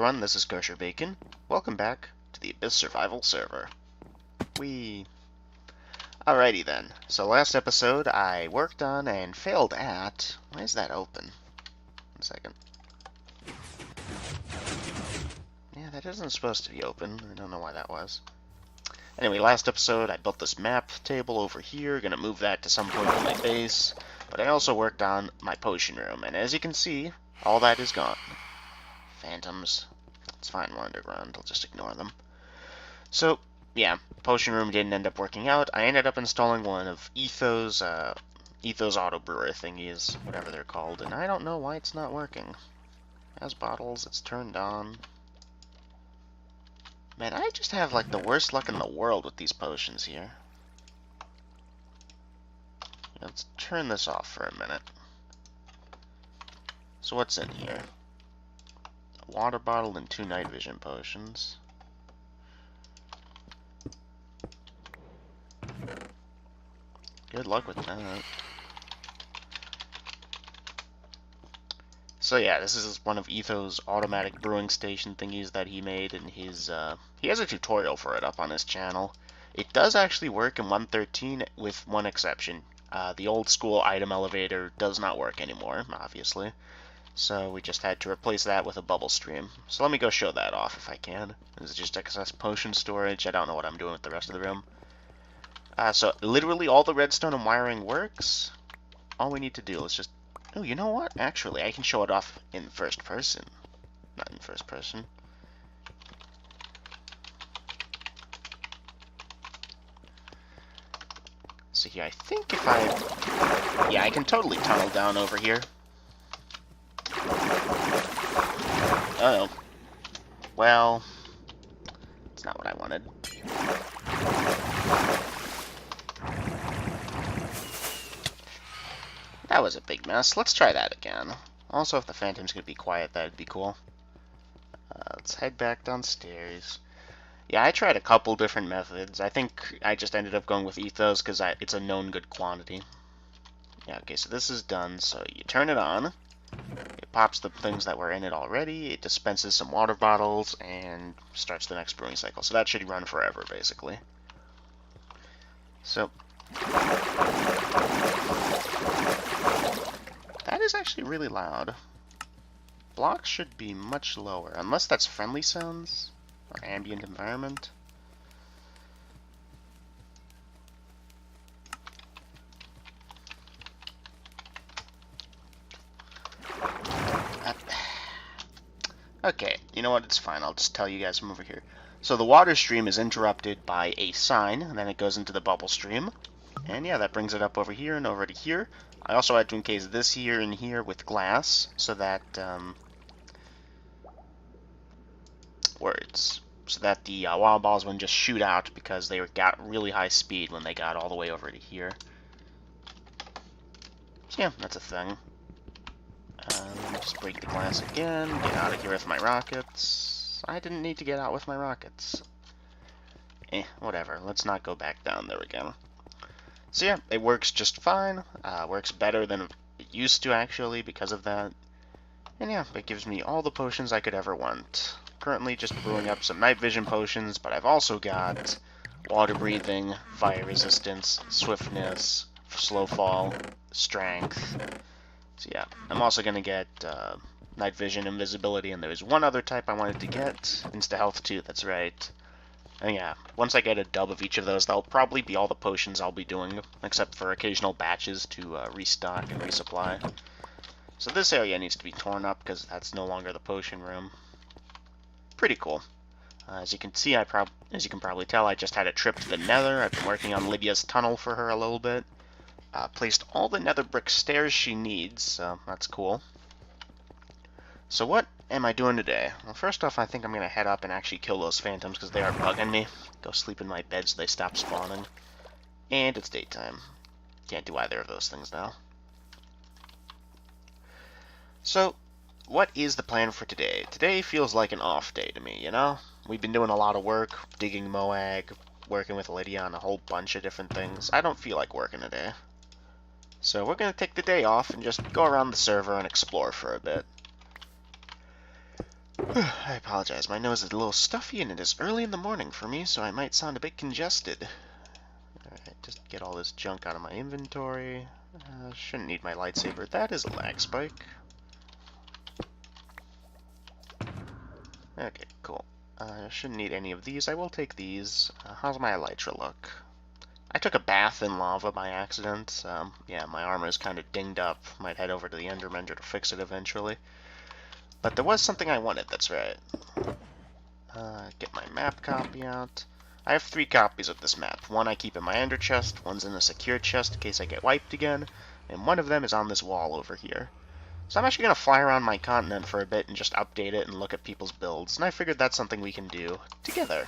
everyone, this is Kosher Bacon. Welcome back to the Abyss Survival server. Alrighty then. So last episode I worked on and failed at... Why is that open? 1 second. Yeah, that isn't supposed to be open. I don't know why that was. Anyway, last episode I built this map table over here. Gonna move that to some point on my base. But I also worked on my potion room, and as you can see, all that is gone. Phantoms. It's fine, we're underground. I'll just ignore them. So, yeah, potion room didn't end up working out. I ended up installing one of Etho's auto brewer thingies, whatever they're called, and I don't know why it's not working. It has bottles, it's turned on. Man, I just have like the worst luck in the world with these potions here. Let's turn this off for a minute. So what's in here? A water bottle and 2 night vision potions. Good luck with that. So yeah, this is one of Etho's automatic brewing station thingies that he made in his, he has a tutorial for it up on his channel. It does actually work in 1.13 with one exception. The old school item elevator does not work anymore, obviously. So we just had to replace that with a bubble stream. So let me go show that off if I can. This is just excess potion storage. I don't know what I'm doing with the rest of the room. So literally all the redstone and wiring works. All we need to do is just... Oh, you know what? Actually, I can show it off in first person. Not in first person. So here, I think if I... Yeah, I can totally tunnel down over here. Uh-oh. Well, it's not what I wanted. That was a big mess. Let's try that again. Also, if the phantom's gonna be quiet, that'd be cool. Let's head back downstairs. Yeah, I tried a couple different methods. I think I just ended up going with Ethos because it's a known good quantity. Yeah, okay, so this is done. So you turn it on. It pops the things that were in it already. It dispenses some water bottles and starts the next brewing cycle. So that should run forever, basically. So... That is actually really loud. Blocks should be much lower, unless that's friendly sounds or ambient environment. Okay, you know what? It's fine. I'll just tell you guys from over here. So the water stream is interrupted by a sign, and then it goes into the bubble stream. And yeah, that brings it up over here and over to here. I also had to encase this here and here with glass, so that the water balls wouldn't just shoot out because they got really high speed when they got all the way over to here. So yeah, that's a thing. Just break the glass again, get out of here with my rockets. I didn't need to get out with my rockets. Whatever, let's not go back down there again. So yeah, it works just fine. Works better than it used to, actually, because of that. And yeah, it gives me all the potions I could ever want. Currently just brewing up some night vision potions, but I've also got water breathing, fire resistance, swiftness, slow fall, strength. So yeah, I'm also going to get night vision, invisibility, and there's one other type I wanted to get. Insta-health too, that's right. And yeah, once I get a dub of each of those, that'll probably be all the potions I'll be doing, except for occasional batches to restock and resupply. So this area needs to be torn up because that's no longer the potion room. Pretty cool. As you can see, as you can probably tell, I just had a trip to the Nether. I've been working on Lydia's tunnel for her a little bit. Placed all the nether brick stairs she needs, so that's cool. So what am I doing today? Well, first off, I think I'm going to head up and actually kill those phantoms because they are bugging me. Go sleep in my bed so they stop spawning. And it's daytime. Can't do either of those things now. So, what is the plan for today? Today feels like an off day to me, you know? We've been doing a lot of work, digging Moag, working with Lydia on a whole bunch of different things. I don't feel like working today. So we're going to take the day off and just go around the server and explore for a bit. I apologize, my nose is a little stuffy and it is early in the morning for me, so I might sound a bit congested. Alright, just get all this junk out of my inventory. Shouldn't need my lightsaber. That is a lag spike. Okay, cool. Shouldn't need any of these. I will take these. How's my elytra look? I took a bath in lava by accident. Yeah, my armor is kind of dinged up. Might head over to the Endermender to fix it eventually. But there was something I wanted, that's right. Get my map copy out. I have 3 copies of this map. One I keep in my ender chest, one's in a secure chest in case I get wiped again, and one of them is on this wall over here. So I'm actually going to fly around my continent for a bit and just update it and look at people's builds, and I figured that's something we can do together.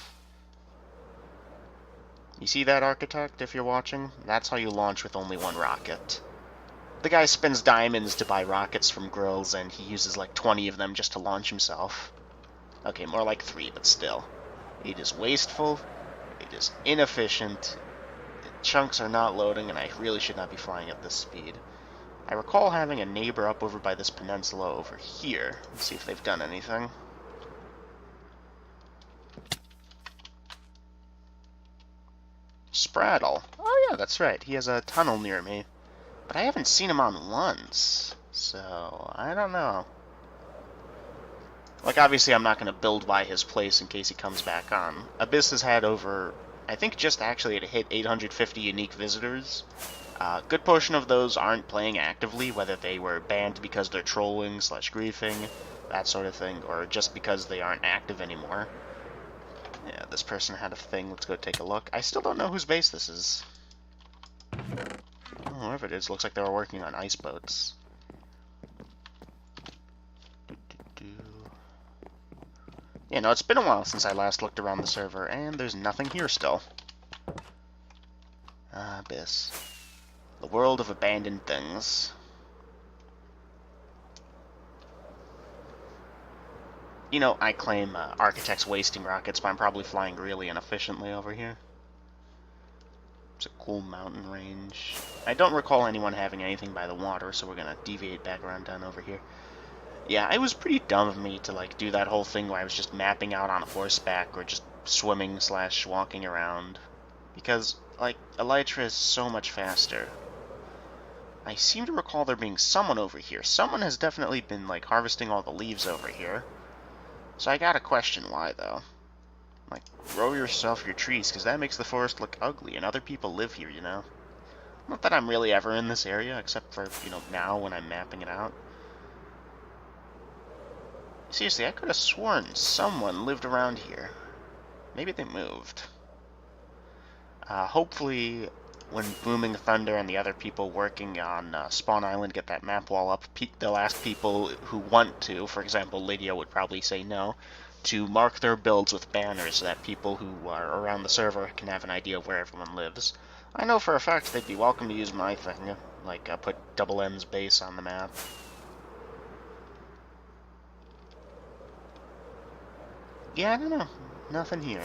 You see that, Architect, if you're watching? That's how you launch with only 1 rocket. The guy spends diamonds to buy rockets from grills, and he uses like 20 of them just to launch himself. Okay, more like 3, but still. It is wasteful, it is inefficient, the chunks are not loading, and I really should not be flying at this speed. I recall having a neighbor up over by this peninsula over here. Let's see if they've done anything. Spraddle. Oh yeah, that's right, he has a tunnel near me. But I haven't seen him on once, so I don't know. Like, obviously I'm not going to build by his place in case he comes back on. Abyss has had over, I think just actually it hit 850 unique visitors. Good portion of those aren't playing actively, whether they were banned because they're trolling / griefing, that sort of thing, or just because they aren't active anymore. Yeah, this person had a thing. Let's go take a look. I still don't know whose base this is. Oh, whoever it is, looks like they were working on ice boats. Yeah, no, it's been a while since I last looked around the server, and there's nothing here still. Abyss. The world of abandoned things. You know, I claim Architect's wasting rockets, but I'm probably flying really inefficiently over here. It's a cool mountain range. I don't recall anyone having anything by the water, so we're gonna deviate back around down over here. Yeah, it was pretty dumb of me to like do that whole thing where I was just mapping out on horseback or just swimming / walking around. Because, like, elytra is so much faster. I seem to recall there being someone over here. Someone has definitely been, like, harvesting all the leaves over here. So I gotta question why, though. Like, grow yourself your trees, because that makes the forest look ugly, and other people live here, you know? Not that I'm really ever in this area, except for, you know, now when I'm mapping it out. Seriously, I could have sworn someone lived around here. Maybe they moved. Hopefully, when Booming Thunder and the other people working on Spawn Island get that map wall up, they'll ask people who want to, for example, Lydia would probably say no, to mark their builds with banners so that people who are around the server can have an idea of where everyone lives. I know for a fact they'd be welcome to use my thing, like put Double M's base on the map. Yeah, I don't know. Nothing here.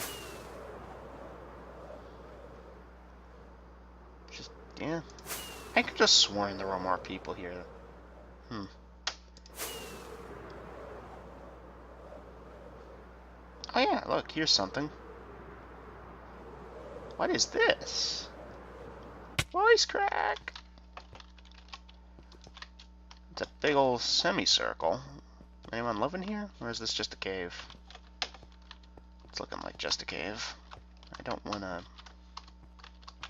Just, yeah. I could just sworn there were more people here. Oh yeah, look, here's something. What is this? Voice crack! It's a big old semicircle. Anyone living here? Or is this just a cave? It's looking like just a cave. I don't wanna...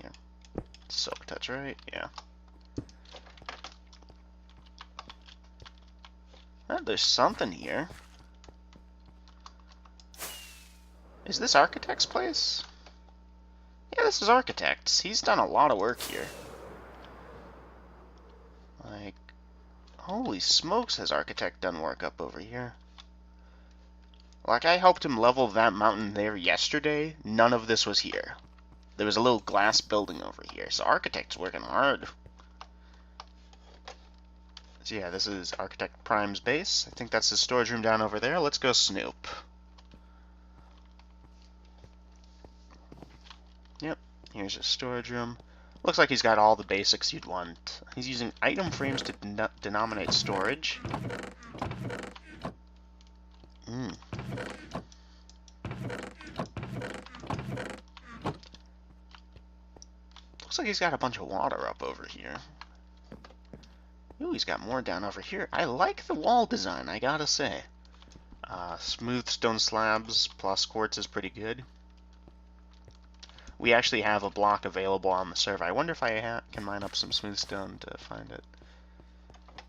Here. Silk touch, right? Yeah. Oh, there's something here. Is this Architect's place? Yeah, this is Architect's. He's done a lot of work here. Like, holy smokes, has Architect done work up over here. Like, I helped him level that mountain there yesterday. None of this was here. There was a little glass building over here, so Architect's working hard. So yeah, this is Architect Prime's base. I think that's his storage room down over there. Let's go snoop. Yep, here's his storage room. Looks like he's got all the basics you'd want. He's using item frames to denominate storage. like he's got a bunch of water up over here. Ooh, he's got more down over here. I like the wall design, I gotta say. Smooth stone slabs plus quartz is pretty good. We actually have a block available on the server. I wonder if I can mine up some smooth stone to find it.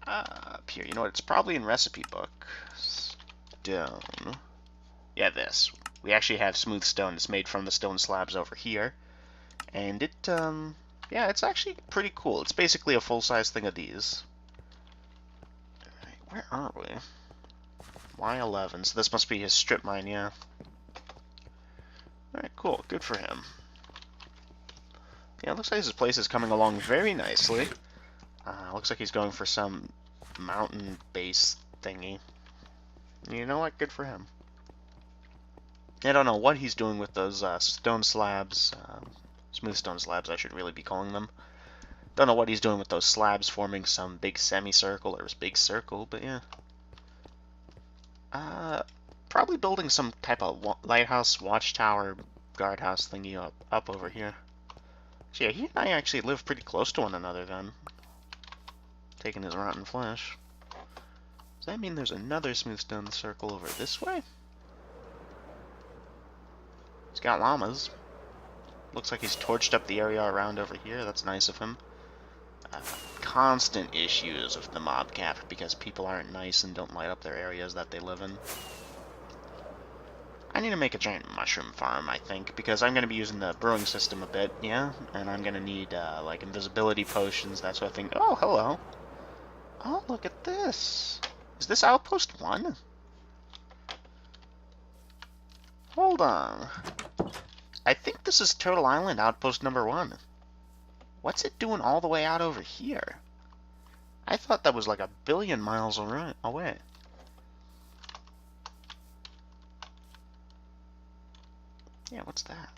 Up here. You know what? It's probably in recipe book. Stone. Yeah, this. We actually have smooth stone. It's made from the stone slabs over here. And it, yeah, it's actually pretty cool. It's basically a full-size thing of these. Where are we? Y11. So this must be his strip mine, yeah. Alright, cool. Good for him. Yeah, it looks like his place is coming along very nicely. Looks like he's going for some mountain base thingy. You know what? Good for him. I don't know what he's doing with those stone slabs. Smooth stone slabs, I should really be calling them. Don't know what he's doing with those slabs forming some big semicircle or big circle, but yeah. Probably building some type of lighthouse, watchtower, guardhouse thingy up over here. So yeah, he and I actually live pretty close to one another then. Taking his rotten flesh. Does that mean there's another smooth stone circle over this way? He's got llamas. Looks like he's torched up the area around over here. That's nice of him. Constant issues with the mob cap because people aren't nice and don't light up their areas that they live in. I need to make a giant mushroom farm, I think, because I'm going to be using the brewing system a bit, yeah? And I'm going to need, like, invisibility potions, that sort of thing. Oh, hello. Oh, look at this. Is this Outpost 1? Hold on. I think this is Turtle Island Outpost number 1. What's it doing all the way out over here? I thought that was like a billion miles away. Yeah, what's that?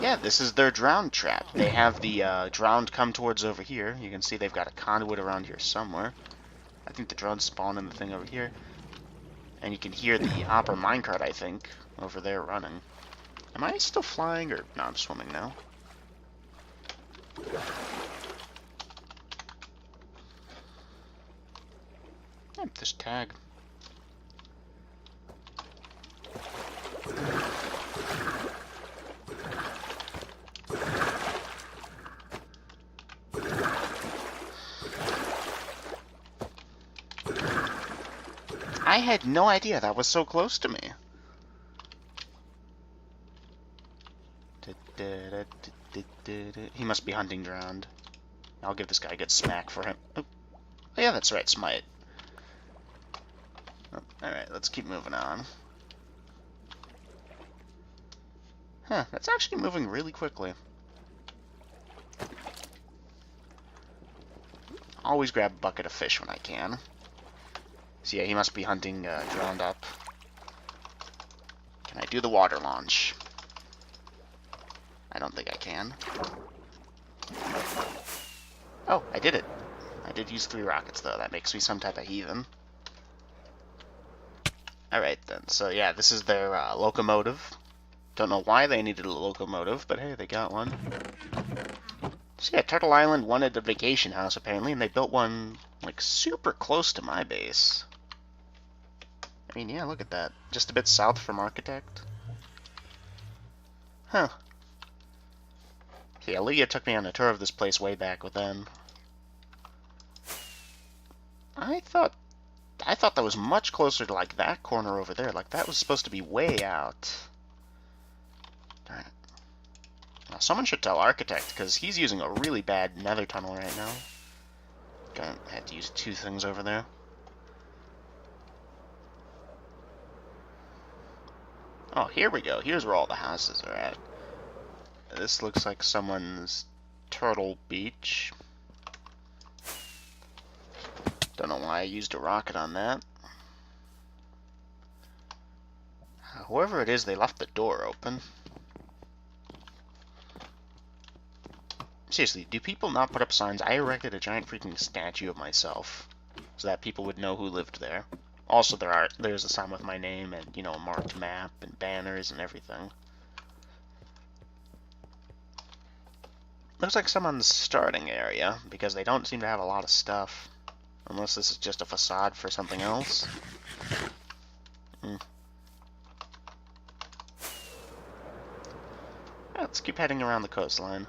Yeah, this is their drowned trap. They have the drowned come towards over here. You can see they've got a conduit around here somewhere. I think the drones spawn in the thing over here. And you can hear the Opera minecart, I think, over there running. Am I still flying, or... No, I'm swimming now. This tag. I had no idea that was so close to me. He must be hunting drowned. I'll give this guy a good smack for him. Oh, yeah, that's right, smite. Oh, alright, let's keep moving on. Huh, that's actually moving really quickly. Always grab a bucket of fish when I can. So yeah, he must be hunting drowned up. Can I do the water launch? I don't think I can. Oh, I did it. I did use 3 rockets, though. That makes me some type of heathen. Alright, then. So, yeah, this is their locomotive. Don't know why they needed a locomotive, but hey, they got one. So, yeah, Turtle Island wanted a vacation house, apparently, and they built one, like, super close to my base. I mean, yeah, look at that. Just a bit south from Architect. Huh. Yeah, Leah took me on a tour of this place way back then. I thought that was much closer to, like, that corner over there. Like, that was supposed to be way out. Darn it. Now, someone should tell Architect, because he's using a really bad nether tunnel right now. Gonna have to use 2 things over there. Oh, here we go. Here's where all the houses are at. This looks like someone's turtle beach. Don't know why I used a rocket on that. Whoever it is, they left the door open. Seriously, do people not put up signs? I erected a giant freaking statue of myself so that people would know who lived there. Also, there's a sign with my name and, you know, a marked map and banners and everything. Looks like some on the starting area, because they don't seem to have a lot of stuff. Unless this is just a facade for something else. Let's keep heading around the coastline.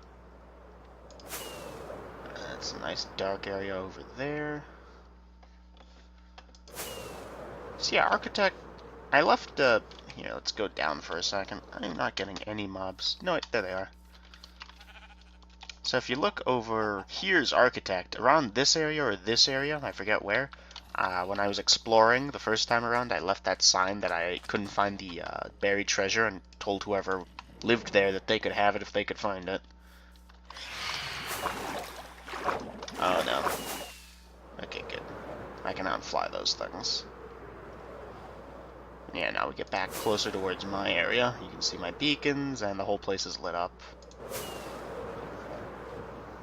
That's a nice dark area over there. So yeah, architect... I left, here, let's go down for a second. I'm not getting any mobs. No, wait, there they are. So if you look over, here's architect. Around this area or this area, I forget where, when I was exploring the first time around, I left that sign that I couldn't find the buried treasure and told whoever lived there that they could have it if they could find it. Oh no. Okay, good. I can outfly those things. Yeah, now we get back closer towards my area. You can see my beacons, and the whole place is lit up.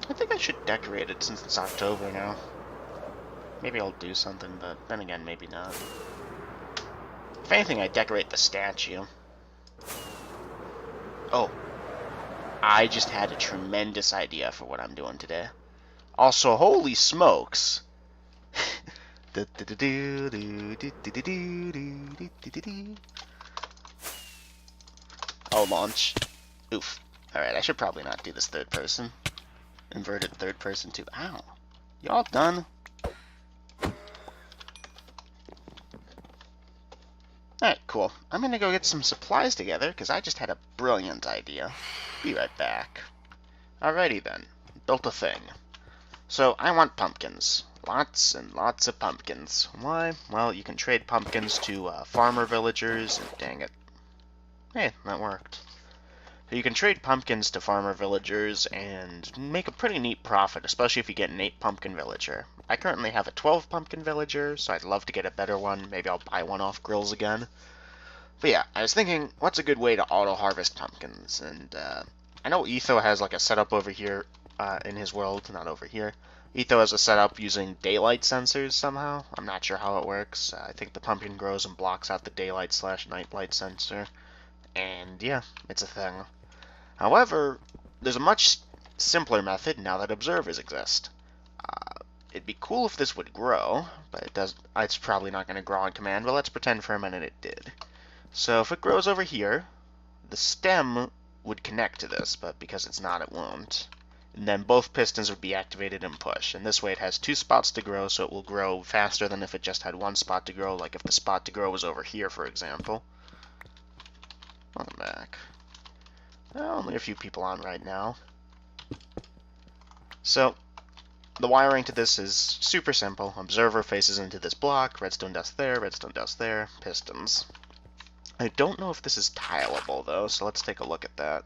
I think I should decorate it since it's October now. Maybe I'll do something, but then again, maybe not. If anything, I decorate the statue. Oh. I just had a tremendous idea for what I'm doing today. Also, holy smokes! Oh, launch. Oof. Alright, I should probably not do this third person. Inverted third person too. Ow. Y'all done? Alright, cool. I'm gonna go get some supplies together, because I just had a brilliant idea. Be right back. Alrighty then. Built a thing. So, I want pumpkins. Lots and lots of pumpkins. Why? Well, you can trade pumpkins to farmer villagers, and dang it. Hey, that worked. So you can trade pumpkins to farmer villagers and make a pretty neat profit, especially if you get an 8 pumpkin villager. I currently have a 12 pumpkin villager, so I'd love to get a better one. Maybe I'll buy one off Grills again. But yeah, I was thinking, what's a good way to auto-harvest pumpkins? And I know Etho has like a setup over here in his world, not over here. Etho has a setup using daylight sensors somehow. I'm not sure how it works. I think the pumpkin grows and blocks out the daylight/nightlight sensor. And yeah, it's a thing. However, there's a much simpler method now that observers exist. It'd be cool if this would grow, but it's probably not going to grow on command, but let's pretend for a minute it did. So if it grows over here, the stem would connect to this, but because it's not, it won't. And then both pistons would be activated and push. And this way it has 2 spots to grow, so it will grow faster than if it just had 1 spot to grow, like if the spot to grow was over here, for example. Welcome back. Only a few people on right now. So, the wiring to this is super simple. Observer faces into this block, redstone dust there, pistons. I don't know if this is tileable, though, so let's take a look at that.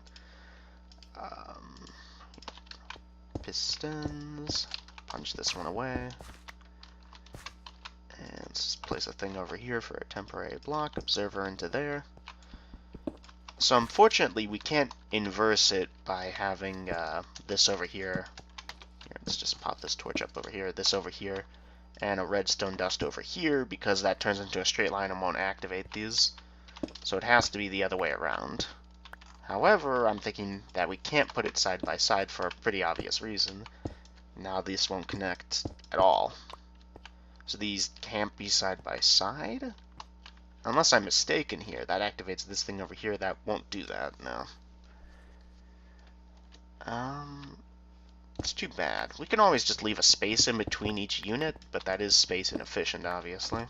Pistons. Punch this one away. And let's just place a thing over here for a temporary block. Observer into there. So unfortunately, we can't inverse it by having this over here. Here, let's just pop this torch up over here, this over here, and a redstone dust over here, because that turns into a straight line and won't activate these. So it has to be the other way around. However, I'm thinking that we can't put it side by side for a pretty obvious reason. Now these won't connect at all. So these can't be side by side? Unless I'm mistaken here, that activates this thing over here. That won't do that, no. It's too bad. We can always just leave a space in between each unit, but that is space inefficient, obviously.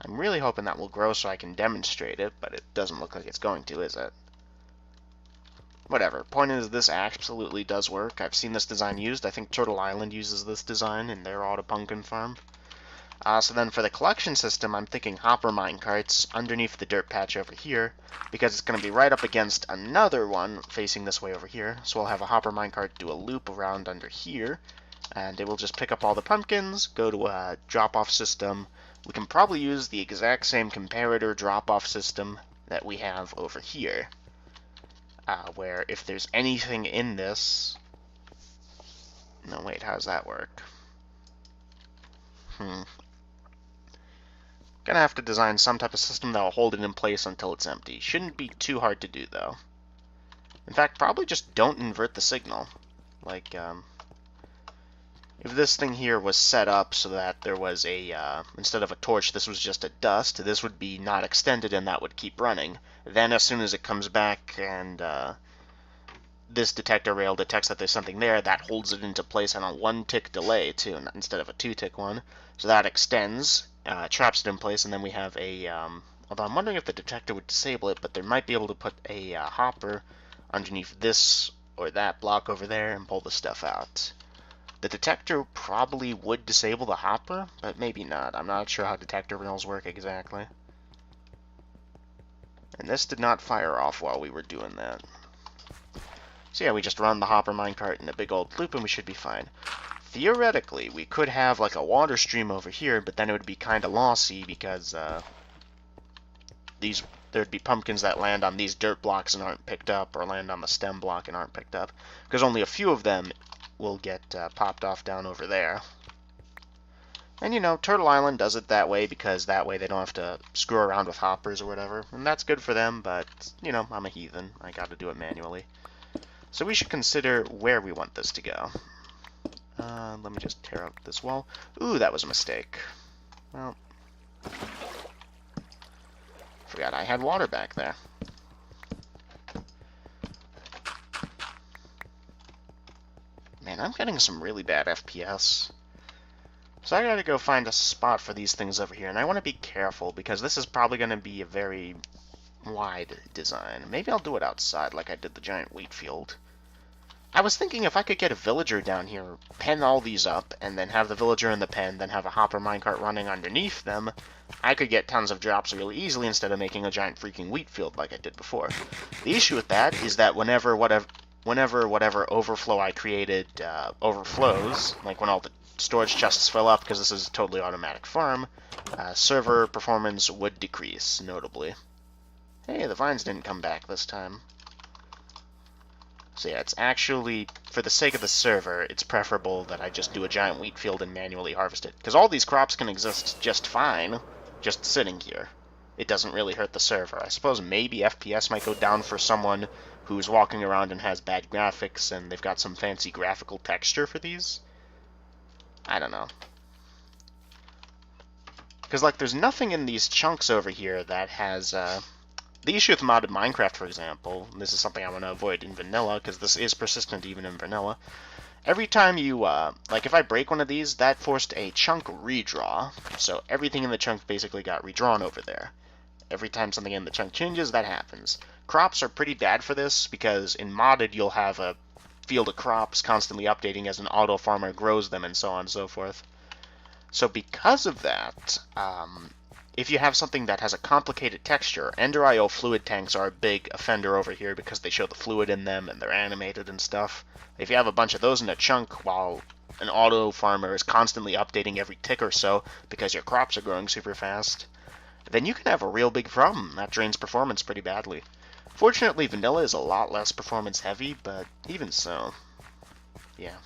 I'm really hoping that will grow so I can demonstrate it, but it doesn't look like it's going to, is it? Whatever. Point is, this absolutely does work. I've seen this design used. I think Turtle Island uses this design in their auto pumpkin farm. So then for the collection system, I'm thinking hopper minecarts underneath the dirt patch over here, because it's going to be right up against another one facing this way over here. So we'll have a hopper minecart do a loop around under here, and it will just pick up all the pumpkins, go to a drop-off system. We can probably use the exact same comparator drop-off system that we have over here, where if there's anything in this... No, wait, how does that work? Gonna have to design some type of system that will hold it in place until it's empty. Shouldn't be too hard to do, though. In fact, probably just don't invert the signal. Like, if this thing here was set up so that there was a, instead of a torch, this was just a dust, this would be not extended and that would keep running. Then as soon as it comes back and this detector rail detects that there's something there, that holds it into place on a 1-tick delay, too, instead of a 2-tick one. So that extends, traps it in place, and then we have a, although I'm wondering if the detector would disable it, but they might be able to put a hopper underneath this or that block over there and pull the stuff out. The detector probably would disable the hopper, but maybe not. I'm not sure how detector rails work exactly. And this did not fire off while we were doing that. So yeah, we just run the hopper minecart in a big old loop and we should be fine. Theoretically, we could have like a water stream over here, but then it would be kind of lossy because there'd be pumpkins that land on these dirt blocks and aren't picked up, or land on the stem block and aren't picked up, because only a few of them will get popped off down over there. And you know, Turtle Island does it that way because that way they don't have to screw around with hoppers or whatever, and that's good for them, but you know, I'm a heathen. I gotta do it manually. So we should consider where we want this to go. Let me just tear out this wall. Ooh, that was a mistake. Well, forgot I had water back there. Man, I'm getting some really bad FPS. So I gotta go find a spot for these things over here, and I want to be careful because this is probably going to be a very wide design. Maybe I'll do it outside like I did the giant wheat field. I was thinking if I could get a villager down here, pen all these up, and then have the villager in the pen, then have a hopper minecart running underneath them, I could get tons of drops really easily instead of making a giant freaking wheat field like I did before. The issue with that is that whenever whatever overflow I created overflows, like when all the storage chests fill up, because this is a totally automatic farm, server performance would decrease, notably. Hey, the vines didn't come back this time. So yeah, it's actually, for the sake of the server, it's preferable that I just do a giant wheat field and manually harvest it. Because all these crops can exist just fine, just sitting here. It doesn't really hurt the server. I suppose maybe FPS might go down for someone who's walking around and has bad graphics and they've got some fancy graphical texture for these. I don't know. Because, like, there's nothing in these chunks over here that has, the issue with modded Minecraft, for example, and this is something I want to avoid in vanilla, because this is persistent even in vanilla. Every time you, like if I break one of these, that forced a chunk redraw, so everything in the chunk basically got redrawn over there. Every time something in the chunk changes, that happens. Crops are pretty bad for this, because in modded you'll have a field of crops constantly updating as an auto farmer grows them and so on and so forth. So because of that, if you have something that has a complicated texture, Ender.io fluid tanks are a big offender over here because they show the fluid in them and they're animated and stuff. If you have a bunch of those in a chunk while an auto farmer is constantly updating every tick or so because your crops are growing super fast, then you can have a real big problem. That drains performance pretty badly. Fortunately, vanilla is a lot less performance heavy, but even so, yeah.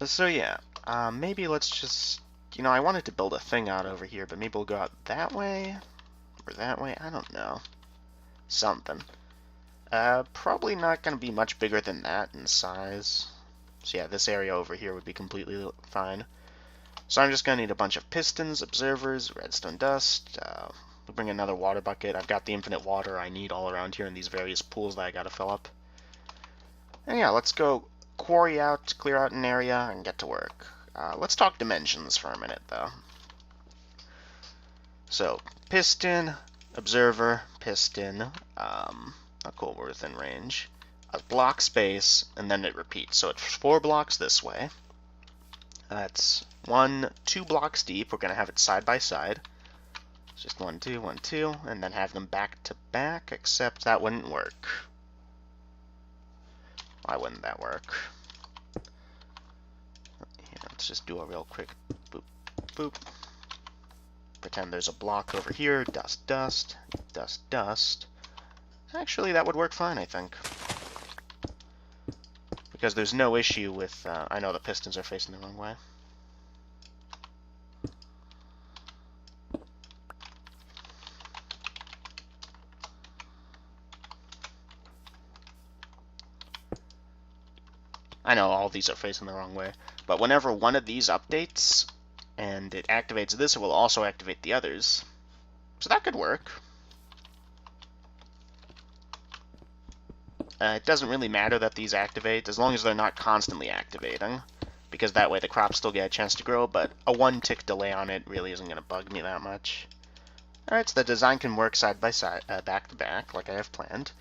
So yeah, maybe let's just, you know, I wanted to build a thing out over here, but maybe we'll go out that way, or that way, I don't know. Something. Probably not going to be much bigger than that in size. So yeah, this area over here would be completely fine. So I'm just going to need a bunch of pistons, observers, redstone dust, we'll bring another water bucket. I've got the infinite water I need all around here in these various pools that I got to fill up. And yeah, let's go quarry out, clear out an area, and get to work. Let's talk dimensions for a minute, though. So, piston, observer, piston, cool, we're within range, a block space, and then it repeats. So it's 4 blocks this way. That's 2 blocks deep. We're going to have it side by side. It's just 1, 2, 1, 2, and then have them back to back, except that wouldn't work. Why wouldn't that work? Here, let's just do a real quick boop, boop. Pretend there's a block over here. Dust, dust, dust, dust. Actually, that would work fine, I think. Because there's no issue with... I know the pistons are facing the wrong way. I know all these are facing the wrong way, but whenever one of these updates and it activates this, it will also activate the others. So that could work. It doesn't really matter that these activate, as long as they're not constantly activating, because that way the crops still get a chance to grow, but a one-tick delay on it really isn't going to bug me that much. Alright, so the design can work side by side, back to back, like I have planned.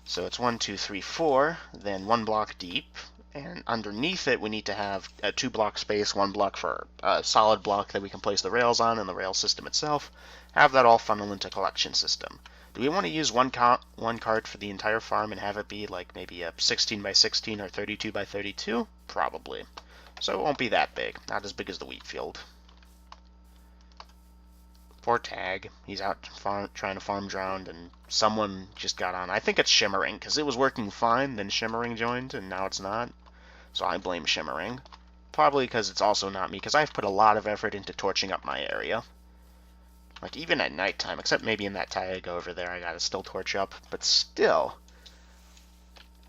So it's 1, 2, 3, 4, then 1 block deep, and underneath it we need to have a 2-block space, 1 block for a solid block that we can place the rails on, and the rail system itself. Have that all funnel into collection system. Do we want to use one cart for the entire farm and have it be like maybe a 16 by 16 or 32 by 32? Probably. So it won't be that big, not as big as the wheat field. Poor Tag. He's out trying to farm drowned, and someone just got on. I think it's Shimmering, because it was working fine, then Shimmering joined, and now it's not. So I blame Shimmering. Probably because it's also not me, because I've put a lot of effort into torching up my area. Like, even at nighttime, except maybe in that Taiga over there, I gotta still torch up. But still.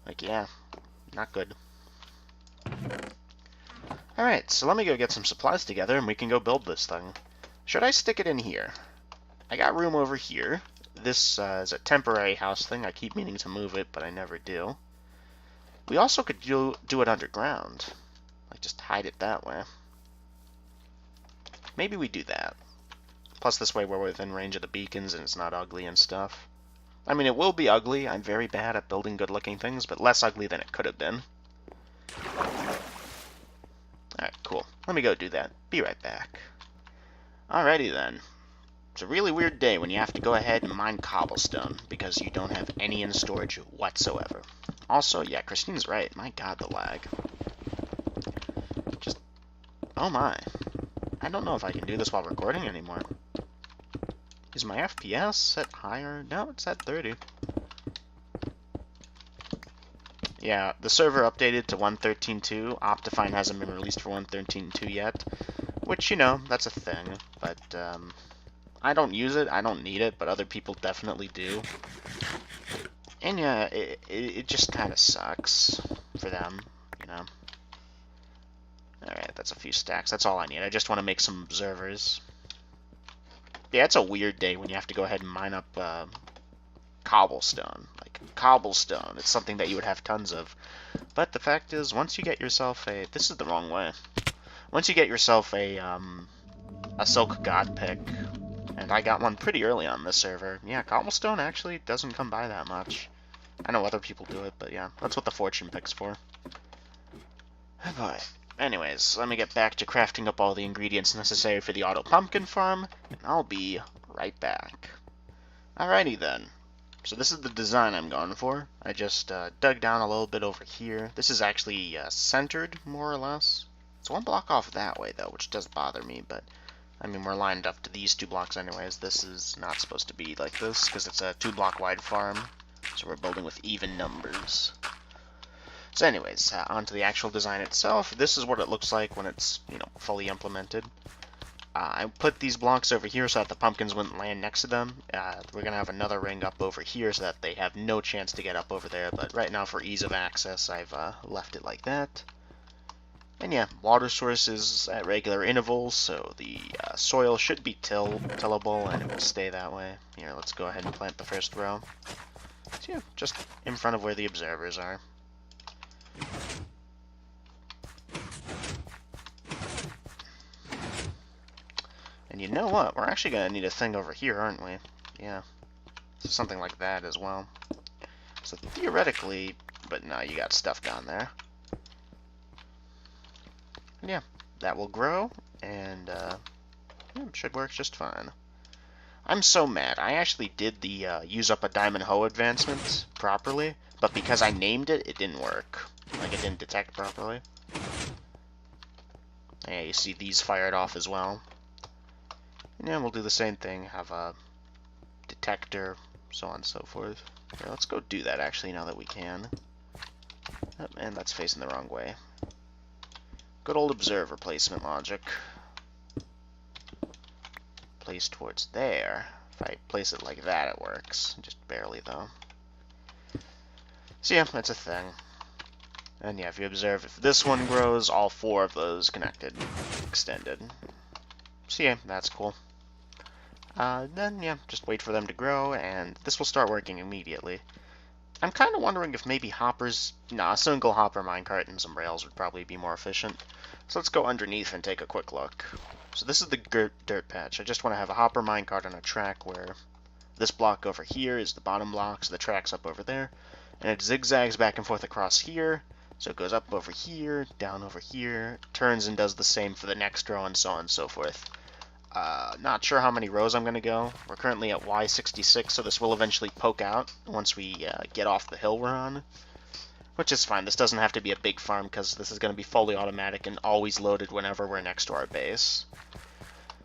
Like, yeah. Not good. Alright, so let me go get some supplies together, and we can go build this thing. Should I stick it in here? I got room over here. This is a temporary house thing. I keep meaning to move it, but I never do. We also could do it underground. Like, just hide it that way. Maybe we do that. Plus, this way we're within range of the beacons and it's not ugly and stuff. I mean, it will be ugly. I'm very bad at building good-looking things, but less ugly than it could have been. Alright, cool. Let me go do that. Be right back. Alrighty then. It's a really weird day when you have to go ahead and mine cobblestone because you don't have any in storage whatsoever. Also, yeah, Christine's right. My god, the lag. Just... oh my. I don't know if I can do this while recording anymore. Is my FPS set higher? No, it's at 30. Yeah, the server updated to 1.13.2. Optifine hasn't been released for 1.13.2 yet. Which, you know, that's a thing. But, I don't use it, I don't need it, but other people definitely do. And yeah, it just kind of sucks for them, you know. Alright, that's a few stacks. That's all I need. I just want to make some observers. Yeah, it's a weird day when you have to go ahead and mine up cobblestone. Like, cobblestone. It's something that you would have tons of. But the fact is, once you get yourself a... this is the wrong way. Once you get yourself a silk god pick, and I got one pretty early on this server, yeah, cobblestone actually doesn't come by that much. I know other people do it, but yeah, that's what the fortune pick's for. Oh boy. Anyways, let me get back to crafting up all the ingredients necessary for the auto pumpkin farm, and I'll be right back. Alrighty then. So this is the design I'm going for. I just dug down a little bit over here. This is actually centered, more or less. It's 1 block off that way, though, which does bother me, but I mean, we're lined up to these 2 blocks anyways. This is not supposed to be like this, because it's a 2-block wide farm, so we're building with even numbers. So anyways, onto the actual design itself. This is what it looks like when it's, you know, fully implemented. I put these blocks over here so that the pumpkins wouldn't land next to them. We're going to have another ring up over here so that they have no chance to get up over there, but right now for ease of access, I've left it like that. And yeah, water sources at regular intervals, so the soil should be tillable, and it will stay that way. Here, let's go ahead and plant the first row. So yeah, just in front of where the observers are. And you know what? We're actually going to need a thing over here, aren't we? Yeah. So something like that as well. So theoretically, but no, you got stuff down there. Yeah, that will grow, and yeah, should work just fine. I'm so mad. I actually did the use up a diamond hoe advancement properly, but because I named it, it didn't work. Like, it didn't detect properly. Yeah, you see these fired off as well. And yeah, we'll do the same thing. Have a detector, so on and so forth. Here, let's go do that, actually, now that we can. Oh, and that's facing the wrong way. Good old observer placement logic. Place towards there. If I place it like that, it works. Just barely, though. So yeah, that's a thing. And yeah, if you observe, if this one grows, all 4 of those connected, extended. So yeah, that's cool. Then yeah, just wait for them to grow, and this will start working immediately. I'm kind of wondering if maybe hoppers, a single hopper minecart and some rails would probably be more efficient. So let's go underneath and take a quick look. So this is the dirt patch. I just want to have a hopper minecart on a track where this block over here is the bottom block, so the track's up over there. And it zigzags back and forth across here. So it goes up over here, down over here, turns and does the same for the next row, and so on and so forth. Not sure how many rows I'm going to go. We're currently at Y66, so this will eventually poke out once we get off the hill we're on. Which is fine. This doesn't have to be a big farm, because this is going to be fully automatic and always loaded whenever we're next to our base.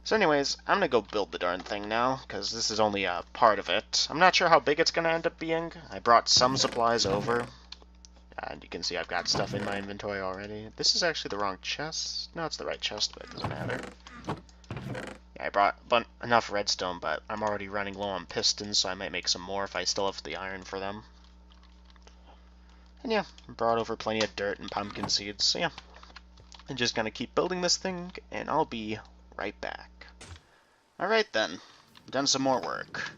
So anyways, I'm going to go build the darn thing now, because this is only a part of it. I'm not sure how big it's going to end up being. I brought some supplies over. And you can see I've got stuff in my inventory already. This is actually the wrong chest. No, it's the right chest, but it doesn't matter. Yeah, I brought enough redstone, but I'm already running low on pistons, so I might make some more if I still have the iron for them. And yeah, brought over plenty of dirt and pumpkin seeds, so yeah. I'm just gonna keep building this thing, and I'll be right back. Alright then, done some more work.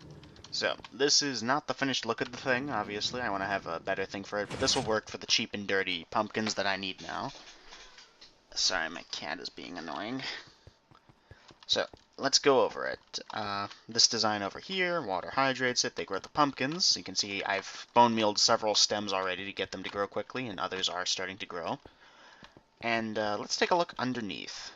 So, this is not the finished look of the thing, obviously. I want to have a better thing for it, but this will work for the cheap and dirty pumpkins that I need now. Sorry, my cat is being annoying. So, let's go over it. This design over here, water hydrates it, they grow the pumpkins. You can see I've bone mealed several stems already to get them to grow quickly, and others are starting to grow. And let's take a look underneath.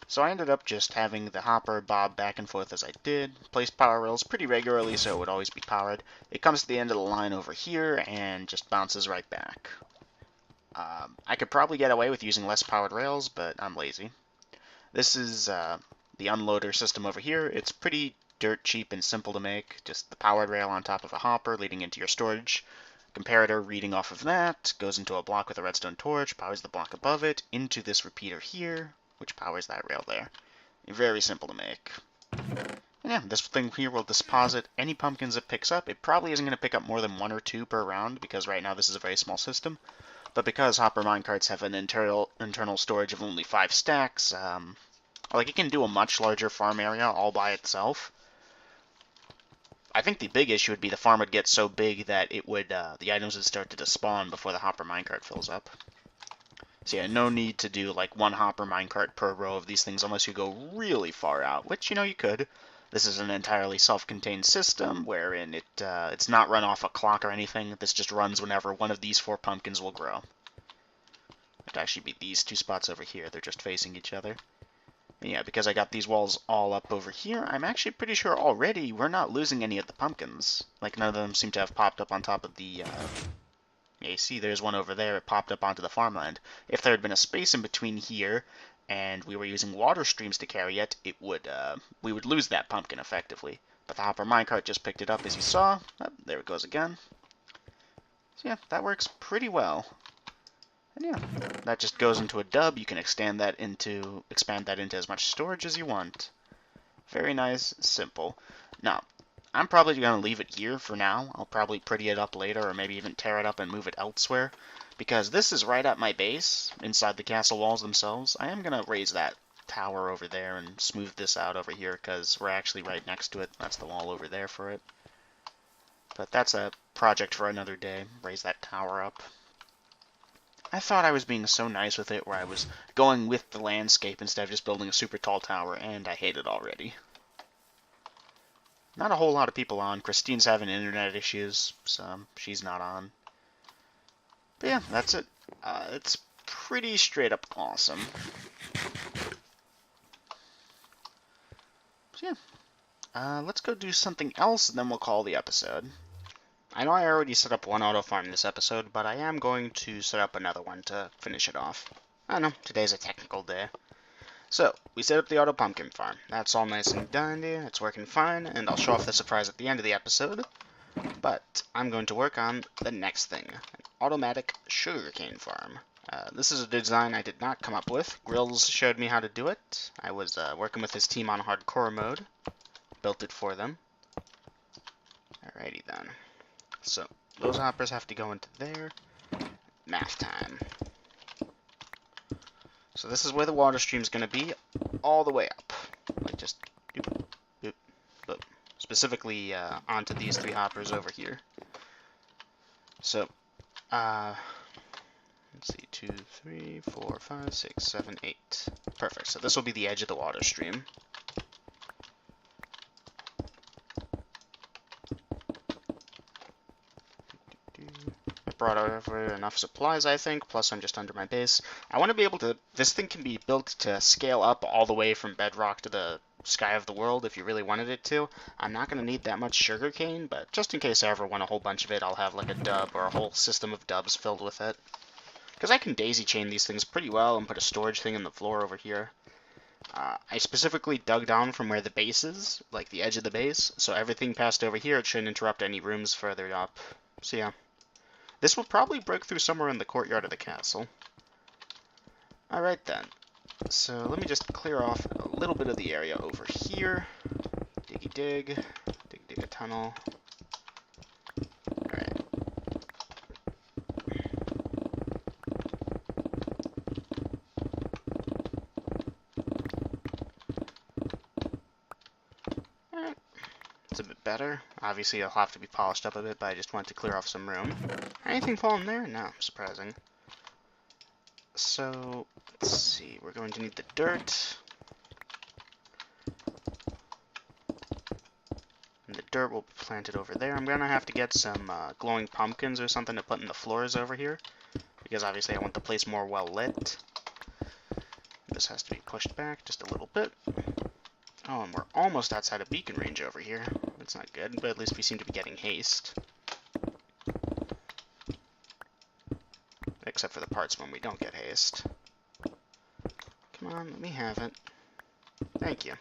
So I ended up just having the hopper bob back and forth as I did, placed power rails pretty regularly so it would always be powered. It comes to the end of the line over here and just bounces right back. I could probably get away with using less powered rails, but I'm lazy. This is the unloader system over here. It's pretty dirt cheap and simple to make, just the powered rail on top of a hopper leading into your storage. Comparator reading off of that, goes into a block with a redstone torch, powers the block above it, into this repeater here, which powers that rail there. Very simple to make. And yeah, this thing here will deposit any pumpkins it picks up. It probably isn't going to pick up more than 1 or 2 per round, because right now this is a very small system. But because hopper minecarts have an internal storage of only 5 stacks, like it can do a much larger farm area all by itself. I think the big issue would be the farm would get so big that it would the items would start to despawn before the hopper minecart fills up. So yeah, no need to do like 1 hopper minecart per row of these things unless you go really far out, which, you know, you could. This is an entirely self-contained system wherein it's not run off a clock or anything. This just runs whenever one of these 4 pumpkins will grow. It'd actually be these 2 spots over here. They're just facing each other. And yeah, because I got these walls all up over here, I'm actually pretty sure already we're not losing any of the pumpkins. Like, none of them seem to have popped up on top of the yeah, you see there's one over there. It popped up onto the farmland. If there had been a space in between here, and we were using water streams to carry it, we would lose that pumpkin effectively. But the hopper minecart just picked it up, as you saw. Oh, there it goes again. So yeah, that works pretty well. And yeah, that just goes into a dub. You can expand that into as much storage as you want. Very nice, simple. Now, I'm probably going to leave it here for now. I'll probably pretty it up later, or maybe even tear it up and move it elsewhere. Because this is right at my base, inside the castle walls themselves. I am going to raise that tower over there and smooth this out over here, because we're actually right next to it. That's the wall over there for it. But that's a project for another day. Raise that tower up. I thought I was being so nice with it, where I was going with the landscape instead of just building a super tall tower, and I hate it already. Not a whole lot of people on. Christine's having internet issues, so she's not on. But yeah, that's it. It's pretty straight up awesome. So yeah, let's go do something else, and then we'll call the episode. I know I already set up 1 auto farm this episode, but I am going to set up another one to finish it off. I don't know, today's a technical day. So, we set up the auto pumpkin farm. That's all nice and dandy, it's working fine, and I'll show off the surprise at the end of the episode. But I'm going to work on the next thing, an automatic sugarcane farm. This is a design I did not come up with. Grills showed me how to do it. I was working with his team on hardcore mode. Built it for them. Alrighty then. So, those hoppers have to go into there. Math time. So this is where the water stream is going to be, all the way up. Like just doop, boop, boop. Specifically onto these 3 hoppers over here. So, let's see, 2, 3, 4, 5, 6, 7, 8. Perfect. So this will be the edge of the water stream. I brought over enough supplies, I think, plus I'm just under my base. I want to be able to... This thing can be built to scale up all the way from bedrock to the sky of the world if you really wanted it to. I'm not going to need that much sugarcane, but just in case I ever want a whole bunch of it, I'll have like a dub or a whole system of dubs filled with it. Because I can daisy chain these things pretty well and put a storage thing in the floor over here. I specifically dug down from where the base is, like the edge of the base, so everything past over here, it shouldn't interrupt any rooms further up. So yeah. This will probably break through somewhere in the courtyard of the castle. Alright then. So let me just clear off a little bit of the area over here. Diggy dig. Dig a tunnel. Alright. Alright. It's a bit better. Obviously it'll have to be polished up a bit, but I just wanted to clear off some room. Anything falling there? No, surprising. So, let's see, we're going to need the dirt. And the dirt will be planted over there. I'm going to have to get some glowing pumpkins or something to put in the floors over here. Because obviously I want the place more well lit. This has to be pushed back just a little bit. Oh, and we're almost outside of beacon range over here. That's not good, but at least we seem to be getting haste. Except for the parts when we don't get haste. Come on, let me have it. Thank you.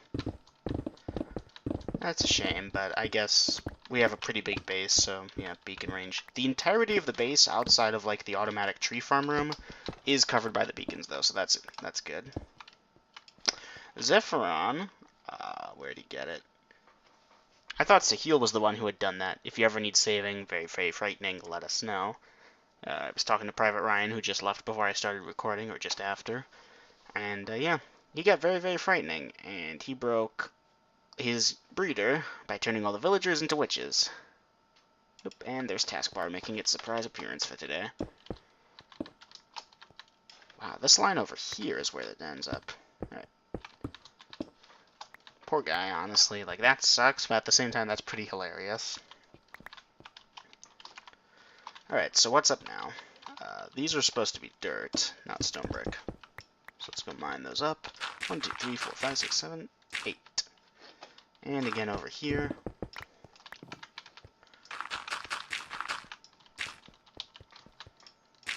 That's a shame, but I guess we have a pretty big base, so yeah, beacon range. The entirety of the base, outside of like the automatic tree farm room, is covered by the beacons though, so that's good. Zephyron, where'd he get it? I thought Sahil was the one who had done that. If you ever need saving, very, very frightening, let us know. I was talking to Private Ryan, who just left before I started recording, or just after. And, yeah, he got very, very frightening, and he broke his breeder by turning all the villagers into witches. Oop, and there's Taskbar making its surprise appearance for today. Wow, this line over here is where it ends up. Alright. Poor guy, honestly. Like, that sucks, but at the same time, that's pretty hilarious. Alright, so what's up now? These are supposed to be dirt, not stone brick. So let's go mine those up. 1, 2, 3, 4, 5, 6, 7, 8. And again over here.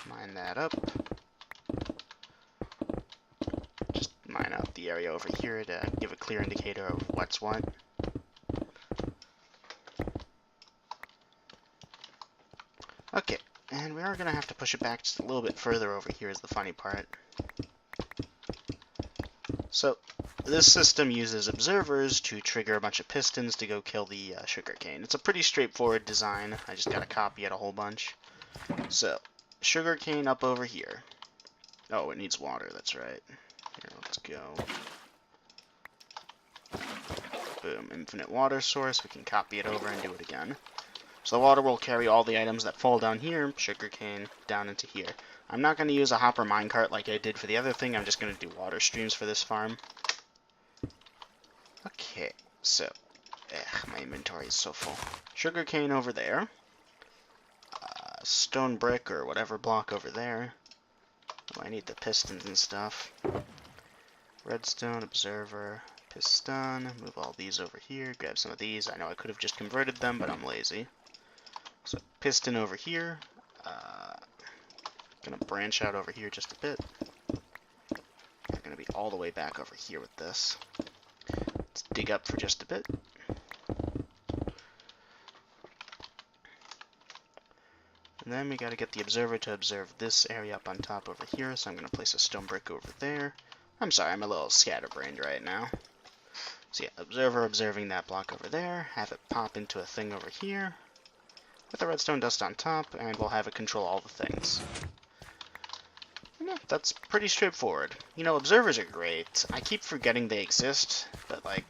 Mine that up. Just mine out the area over here to give a clear indicator of what's what. Okay, and we are going to have to push it back just a little bit further over here is the funny part. So, this system uses observers to trigger a bunch of pistons to go kill the sugarcane. It's a pretty straightforward design. I just got to copy it a whole bunch. So, sugarcane up over here. Oh, it needs water, that's right. Here, let's go. Boom, infinite water source. We can copy it over and do it again. So the water will carry all the items that fall down here, sugarcane, down into here. I'm not going to use a hopper minecart like I did for the other thing. I'm just going to do water streams for this farm. Okay, so... my inventory is so full. Sugarcane over there. Stone brick or whatever block over there. Oh, I need the pistons and stuff. Redstone, observer, piston. Move all these over here. Grab some of these. I know I could have just converted them, but I'm lazy. So, piston over here. Gonna branch out over here just a bit. We're gonna be all the way back over here with this. Let's dig up for just a bit. And then we gotta get the observer to observe this area up on top over here, so I'm gonna place a stone brick over there. I'm sorry, I'm a little scatterbrained right now. So yeah, observer observing that block over there, have it pop into a thing over here, with the redstone dust on top, and we'll have it control all the things. Yeah, that's pretty straightforward. You know, observers are great. I keep forgetting they exist, but like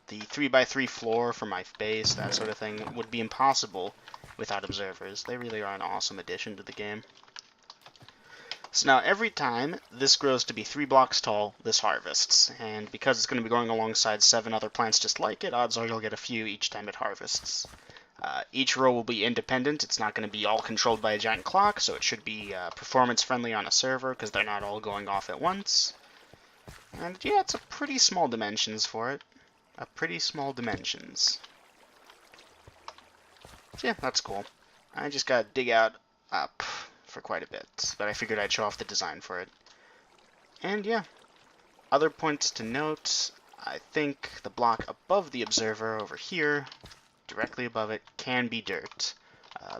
the 3x3 floor for my base, that sort of thing, would be impossible without observers. They really are an awesome addition to the game. So now every time this grows to be 3 blocks tall, this harvests. And because it's going to be growing alongside 7 other plants just like it, odds are you'll get a few each time it harvests. Each row will be independent. It's not going to be all controlled by a giant clock, so it should be performance friendly on a server because they're not all going off at once. And yeah, it's a pretty small dimensions for it. Pretty small dimensions. So yeah, that's cool. I just gotta dig out up for quite a bit, but I figured I'd show off the design for it. And yeah, other points to note, I think the block above the observer over here, directly above it, can be dirt.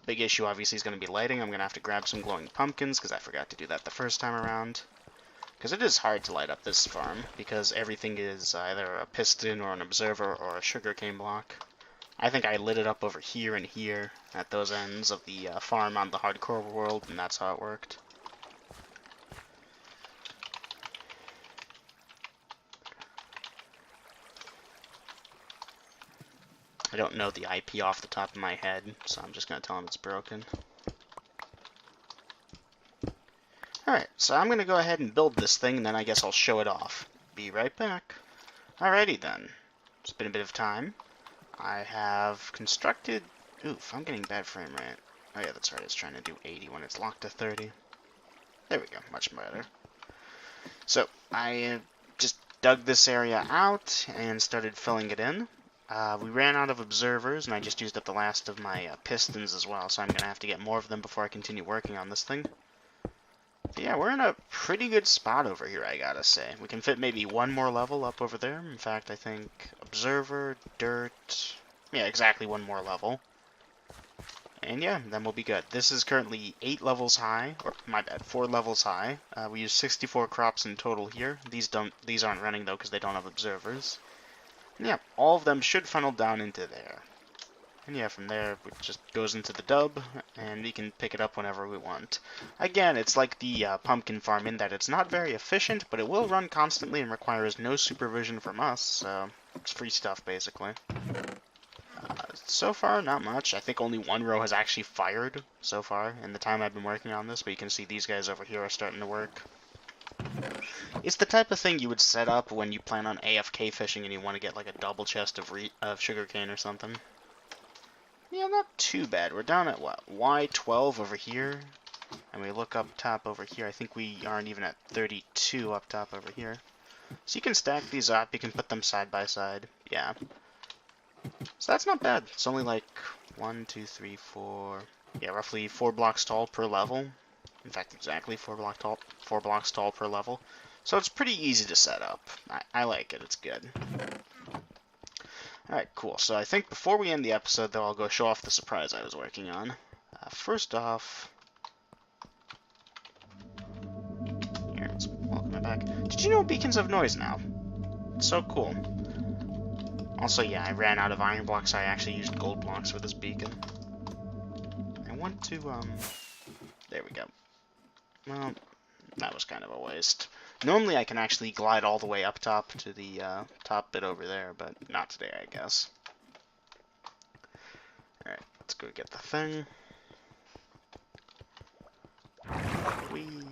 Big issue obviously is going to be lighting. I'm going to have to grab some glowing pumpkins because I forgot to do that the first time around. Because it is hard to light up this farm, because everything is either a piston or an observer or a sugarcane block. I think I lit it up over here and here at those ends of the farm on the hardcore world, and that's how it worked. I don't know the IP off the top of my head, so I'm just going to tell him it's broken. Alright, so I'm going to go ahead and build this thing, and then I guess I'll show it off. Be right back. Alrighty then. It's been a bit of time. I have constructed... Oof, I'm getting bad frame rate. Oh yeah, that's right, it's trying to do 80 when it's locked to 30. There we go, much better. So, I just dug this area out and started filling it in. We ran out of observers, and I just used up the last of my pistons as well, so I'm going to have to get more of them before I continue working on this thing. But yeah, we're in a pretty good spot over here, I gotta say. We can fit maybe one more level up over there. In fact, I think observer, dirt... Yeah, exactly one more level. And yeah, then we'll be good. This is currently 8 levels high, or my bad, 4 levels high. We use 64 crops in total here. These aren't running though because they don't have observers. And yeah, all of them should funnel down into there. And yeah, from there, it just goes into the dub, and we can pick it up whenever we want. Again, it's like the pumpkin farm in that it's not very efficient, but it will run constantly and requires no supervision from us, so it's free stuff, basically. So far, not much. I think only one row has actually fired so far in the time I've been working on this, but you can see these guys over here are starting to work. It's the type of thing you would set up when you plan on AFK fishing and you want to get like a double chest of sugarcane or something. Yeah, not too bad. We're down at, what, Y12 over here? And we look up top over here. I think we aren't even at 32 up top over here. So you can stack these up. You can put them side by side. Yeah. So that's not bad. It's only like 1, 2, 3, 4... Yeah, roughly 4 blocks tall per level. In fact, exactly 4 blocks tall per level. So it's pretty easy to set up. I like it. It's good. Alright, cool. So I think before we end the episode, though, I'll go show off the surprise I was working on. First off... Here, let's welcome it back. Did you know beacons have noise now? It's so cool. Also, yeah, I ran out of iron blocks, so I actually used gold blocks for this beacon. I want to, there we go. Well, that was kind of a waste. Normally I can actually glide all the way up top to the top bit over there, but not today, I guess. Alright, let's go get the thing. Whee!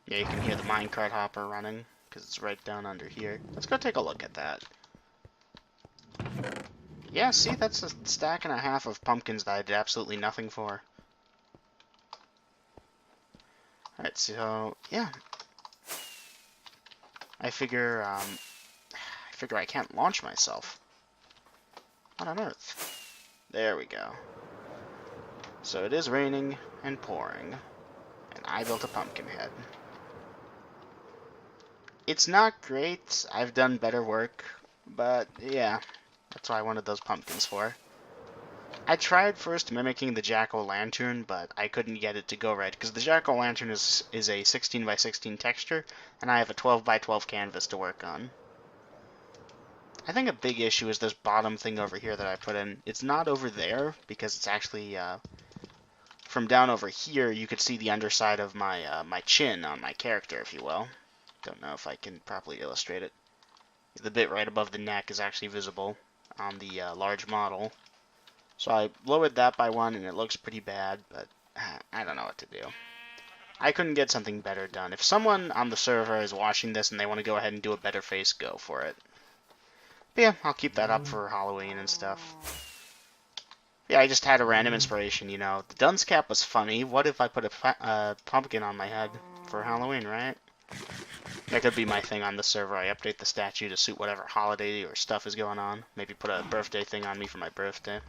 Yeah, you can hear the minecart hopper running, because it's right down under here. Let's go take a look at that. Yeah, see, that's a stack and a half of pumpkins that I did absolutely nothing for. Alright, so, yeah. I figure I can't launch myself. What on earth? There we go. So it is raining and pouring, and I built a pumpkin head. It's not great. I've done better work, but yeah, that's what I wanted those pumpkins for. I tried first mimicking the jack-o'-lantern, but I couldn't get it to go right, because the jack-o'-lantern is a 16 by 16 texture, and I have a 12 by 12 canvas to work on. I think a big issue is this bottom thing over here that I put in. It's not over there, because it's actually from down over here, you could see the underside of my my chin on my character, if you will. Don't know if I can properly illustrate it. The bit right above the neck is actually visible on the large model. So I lowered that by 1, and it looks pretty bad, but I don't know what to do. I couldn't get something better done. If someone on the server is watching this and they want to go ahead and do a better face, go for it. But yeah, I'll keep that up for Halloween and stuff. Yeah, I just had a random inspiration, you know. The dunce cap was funny. What if I put a pumpkin on my head for Halloween, right? That could be my thing on the server. I update the statue to suit whatever holiday or stuff is going on. Maybe put a birthday thing on me for my birthday.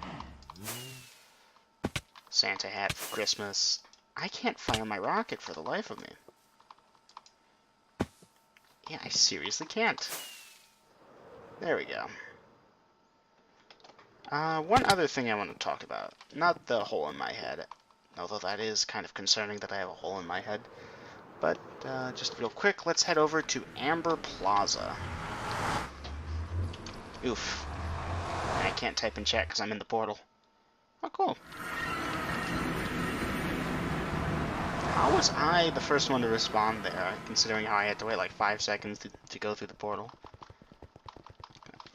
Santa hat for Christmas. I can't fire my rocket for the life of me. Yeah, I seriously can't. There we go. One other thing I want to talk about. Not the hole in my head, although that is kind of concerning that I have a hole in my head. But just real quick, let's head over to Amber Plaza. Oof. I can't type in chat because I'm in the portal. Oh, cool. How was I the first one to respond there, considering how I had to wait like 5 seconds to go through the portal?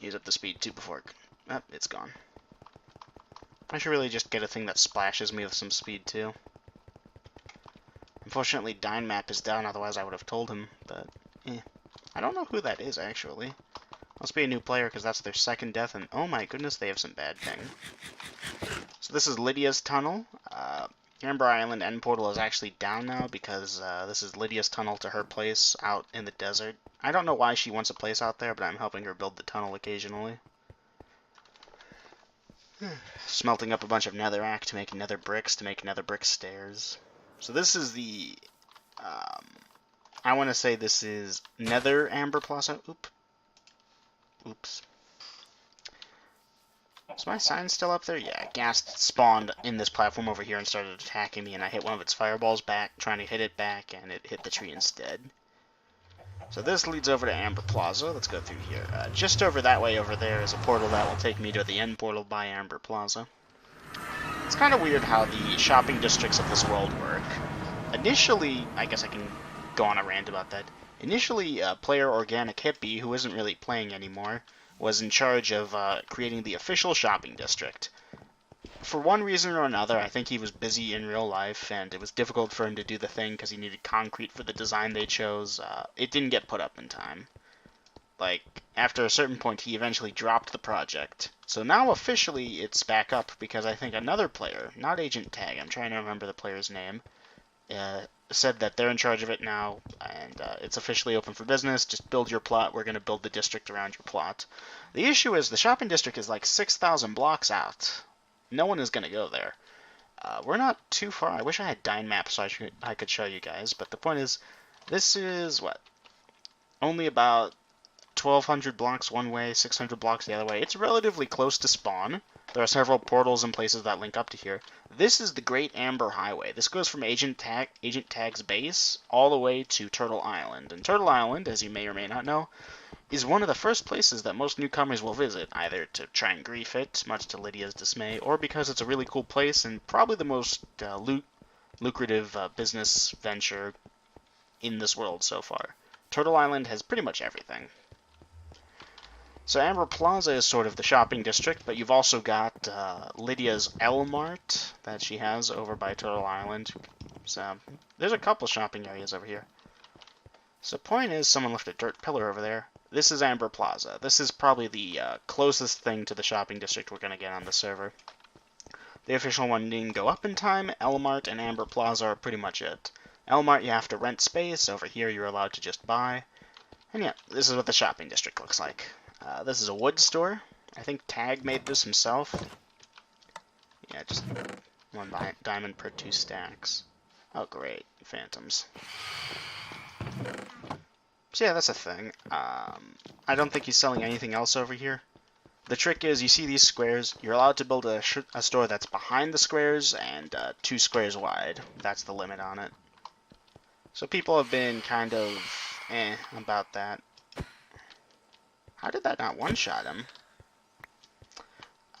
Use up the speed too before oh, it's gone. I should really just get a thing that splashes me with some speed too. Unfortunately, Dynmap is down, otherwise I would have told him, but I don't know who that is, actually. Must be a new player, because that's their second death, and oh my goodness, they have some bad ping. So this is Lydia's tunnel. Amber Island end portal is actually down now, because this is Lydia's tunnel to her place out in the desert. I don't know why she wants a place out there, but I'm helping her build the tunnel occasionally. Smelting up a bunch of netherrack to make nether bricks, to make nether brick stairs. So this is the, I want to say this is Nether Amber Plaza. Oops. Is my sign still up there? Yeah, Ghast spawned in this platform over here and started attacking me, and I hit one of its fireballs back, trying to hit it back, and it hit the tree instead. So this leads over to Amber Plaza. Let's go through here. Just over that way over there is a portal that will take me to the end portal by Amber Plaza. It's kind of weird how the shopping districts of this world work. Initially, I guess I can go on a rant about that. Initially, player Organic Hippie, who isn't really playing anymore, was in charge of creating the official shopping district. For one reason or another, I think he was busy in real life, and it was difficult for him to do the thing because he needed concrete for the design they chose. It didn't get put up in time. Like, after a certain point, he eventually dropped the project. So now officially it's back up because I think another player, not Agent Tag, I'm trying to remember the player's name, said that they're in charge of it now, and it's officially open for business. Just build your plot. We're going to build the district around your plot. The issue is the shopping district is like 6,000 blocks out. No one is going to go there. We're not too far. I wish I had Dynmap so I could show you guys, but the point is, this is, what, only about 1,200 blocks one way, 600 blocks the other way. It's relatively close to spawn. There are several portals and places that link up to here. This is the Great Amber Highway. This goes from Agent Tag's base all the way to Turtle Island. And Turtle Island, as you may or may not know, is one of the first places that most newcomers will visit, either to try and grief it, much to Lydia's dismay, or because it's a really cool place and probably the most lucrative business venture in this world so far. Turtle Island has pretty much everything. So Amber Plaza is sort of the shopping district, but you've also got Lydia's L Mart that she has over by Turtle Island. So there's a couple shopping areas over here. So point is, someone left a dirt pillar over there. This is Amber Plaza. This is probably the closest thing to the shopping district we're going to get on the server. The official one didn't go up in time. L Mart and Amber Plaza are pretty much it. L Mart, you have to rent space. Over here, you're allowed to just buy. And yeah, this is what the shopping district looks like. This is a wood store. I think Tag made this himself. Yeah, just 1 diamond per 2 stacks. Oh, great. Phantoms. So yeah, that's a thing. I don't think he's selling anything else over here. The trick is, you see these squares, you're allowed to build a store that's behind the squares and 2 squares wide. That's the limit on it. So people have been kind of about that. How did that not one-shot him?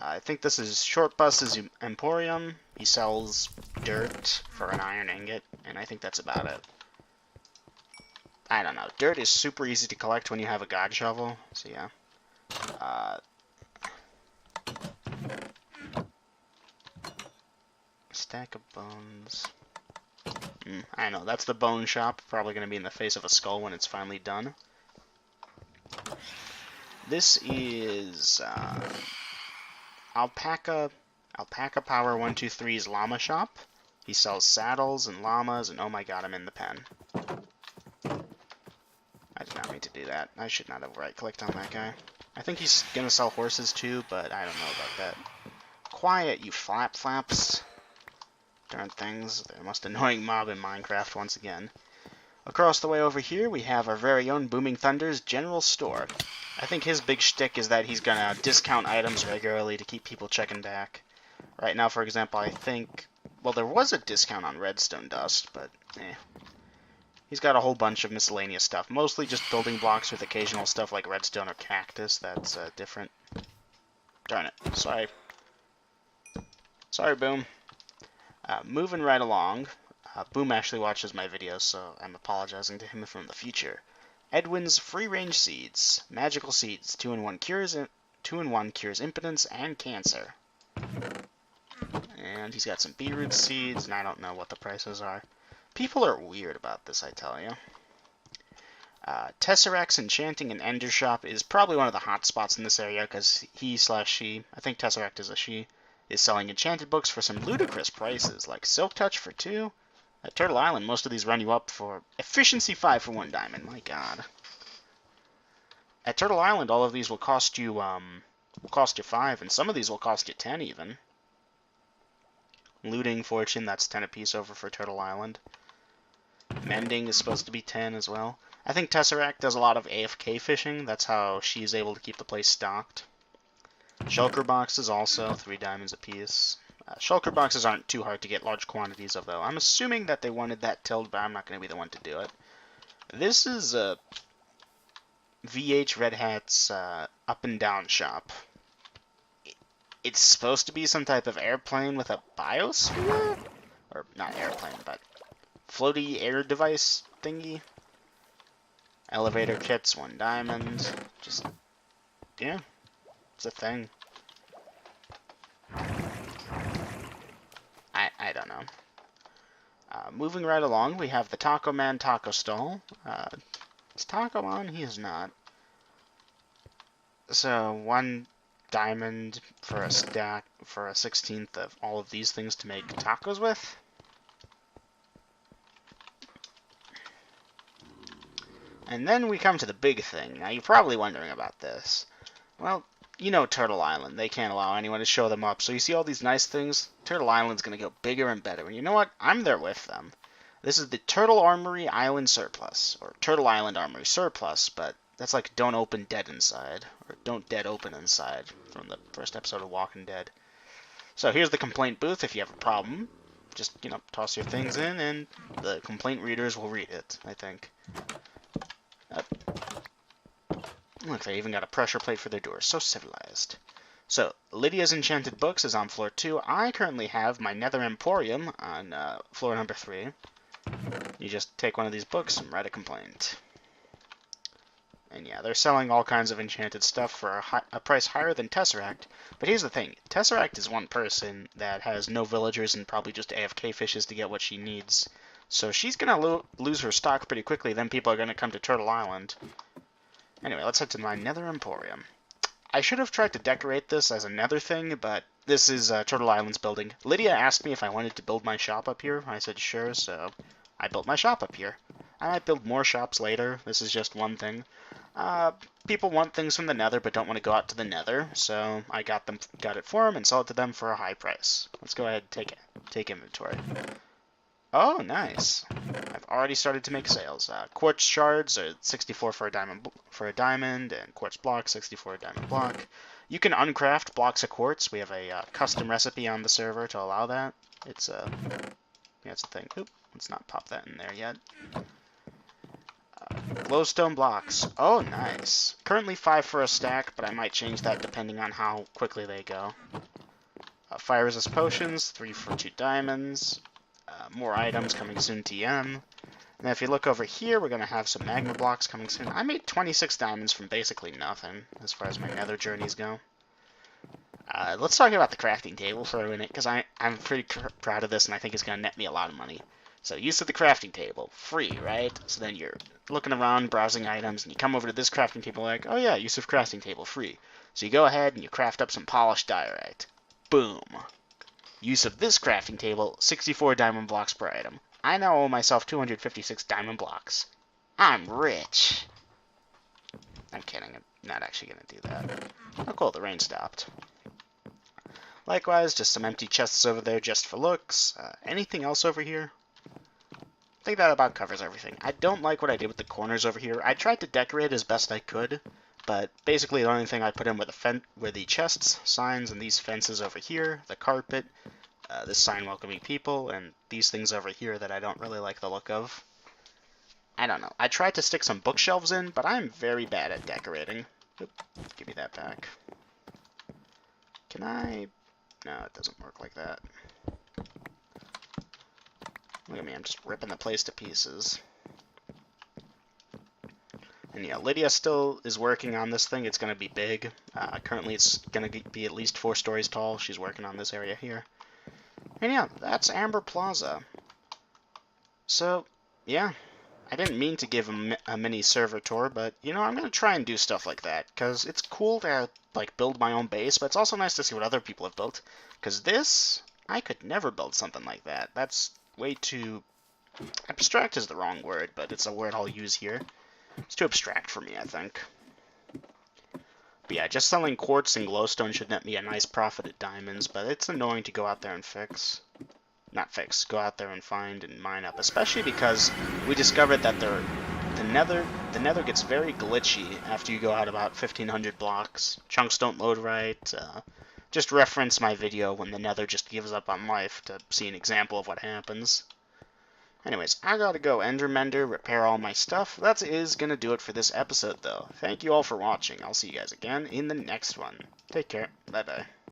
I think this is Short Bus's Emporium. He sells dirt for an iron ingot, and I think that's about it. I don't know. Dirt is super easy to collect when you have a god shovel, so yeah. Stack of bones. I know, that's the bone shop. Probably going to be in the face of a skull when it's finally done. This is Alpaca Power 123's llama shop. He sells saddles and llamas, and oh my god, I'm in the pen. I did not mean to do that. I should not have right-clicked on that guy. I think he's gonna sell horses too, but I don't know about that. Quiet, you flaps. Darn things. They're the most annoying mob in Minecraft once again. Across the way over here, we have our very own Booming Thunder's General Store. I think his big shtick is that he's gonna discount items regularly to keep people checking back. Right now, for example, I think... Well, there was a discount on redstone dust, but he's got a whole bunch of miscellaneous stuff. Mostly just building blocks with occasional stuff like redstone or cactus that's different. Darn it. Sorry. Sorry, Boom. Moving right along. Boom actually watches my videos, so I'm apologizing to him from the future. Edwin's free-range seeds. Magical seeds. 2-in-1 cures impotence and cancer. And he's got some beetroot seeds, and I don't know what the prices are. People are weird about this, I tell you. Tesseract's Enchanting and Ender Shop is probably one of the hot spots in this area, because he/she, I think Tesseract is a she, is selling enchanted books for some ludicrous prices, like Silk Touch for 2. At Turtle Island, most of these run you up for efficiency 5 for 1 diamond. My god. At Turtle Island, all of these will cost you 5, and some of these will cost you 10 even. Looting Fortune, that's 10 apiece over for Turtle Island. Mending is supposed to be 10 as well. I think Tesseract does a lot of AFK fishing. That's how she's able to keep the place stocked. Shulker boxes also, 3 diamonds apiece. Shulker boxes aren't too hard to get large quantities of, though. I'm assuming that they wanted that tilled, but I'm not going to be the one to do it. This is VH Red Hat's up and down shop. It's supposed to be some type of airplane with a biosphere? Or not airplane, but floaty air device thingy. Elevator kits, 1 diamond. Just, yeah, it's a thing. I don't know. Moving right along, we have the Taco Man Taco Stall. Is Taco on? He is not. So, 1 diamond for a stack, for a 16th of all of these things to make tacos with. And then we come to the big thing. Now, you're probably wondering about this. Well, you know Turtle Island. They can't allow anyone to show them up. So you see all these nice things? Turtle Island's going to go bigger and better. And you know what? I'm there with them. This is the Turtle Armory Island Surplus. Or Turtle Island Armory Surplus, but that's like don't open dead inside. Or don't dead open inside from the first episode of Walking Dead. So here's the complaint booth if you have a problem. Just, you know, toss your things in and the complaint readers will read it, I think. Look, they even got a pressure plate for their doors. So civilized. So, Lydia's Enchanted Books is on floor 2. I currently have my Nether Emporium on floor number 3. You just take one of these books and write a complaint. And yeah, they're selling all kinds of enchanted stuff for a price higher than Tesseract. But here's the thing. Tesseract is one person that has no villagers and probably just AFK fishes to get what she needs. So she's going to lose her stock pretty quickly. Then people are going to come to Turtle Island. Anyway, let's head to my Nether Emporium. I should have tried to decorate this as a nether thing, but this is Turtle Island's building. Lydia asked me if I wanted to build my shop up here. I said sure, so I built my shop up here. I might build more shops later. This is just one thing. People want things from the nether but don't want to go out to the nether, so I got it for them and sold it to them for a high price. Let's go ahead and take inventory. Oh, nice. I've already started to make sales. Quartz shards are 64 for a diamond, and quartz blocks 64 a diamond block. You can uncraft blocks of quartz. We have a custom recipe on the server to allow that. It's yeah, it's a thing. Oop, let's not pop that in there yet. Glowstone blocks. Oh, nice. Currently 5 for a stack, but I might change that depending on how quickly they go. Fire resist potions, 3 for 2 diamonds. More items coming soon, TM. And if you look over here, we're going to have some magma blocks coming soon. I made 26 diamonds from basically nothing, as far as my nether journeys go. Let's talk about the crafting table for a minute, because I'm pretty proud of this, and I think it's going to net me a lot of money. So, use of the crafting table, free, right? So then you're looking around, browsing items, and you come over to this crafting table like, oh yeah, use of crafting table, free. So you go ahead and you craft up some polished diorite. Boom. Use of this crafting table, 64 diamond blocks per item. I now owe myself 256 diamond blocks. I'm rich. I'm kidding, I'm not actually going to do that. Oh cool, the rain stopped. Likewise, just some empty chests over there just for looks. Anything else over here? I think that about covers everything. I don't like what I did with the corners over here. I tried to decorate as best I could, but basically the only thing I put in were the chests, signs, and these fences over here, the carpet, this sign welcoming people, and these things over here that I don't really like the look of. I don't know. I tried to stick some bookshelves in, but I'm very bad at decorating. Oop, give me that back. Can I... No, it doesn't work like that. Look at me, I'm just ripping the place to pieces. And yeah, Lydia still is working on this thing. It's going to be big. Currently it's going to be at least 4 stories tall. She's working on this area here. And yeah, that's Amber Plaza. So, yeah. I didn't mean to give a mini server tour, but, you know, I'm going to try and do stuff like that. Because it's cool to, like, build my own base, but it's also nice to see what other people have built. Because this, I could never build something like that. That's way too... Abstract is the wrong word, but it's a word I'll use here. It's too abstract for me, I think. But yeah, just selling quartz and glowstone should net me a nice profit at diamonds, but it's annoying to go out there and fix. Not fix, go out there and find and mine up, especially because we discovered that the nether gets very glitchy after you go out about 1500 blocks. Chunks don't load right. Just reference my video when the nether just gives up on life to see an example of what happens. Anyways, I gotta go Endermender, repair all my stuff. That is gonna do it for this episode, though. Thank you all for watching. I'll see you guys again in the next one. Take care. Bye-bye.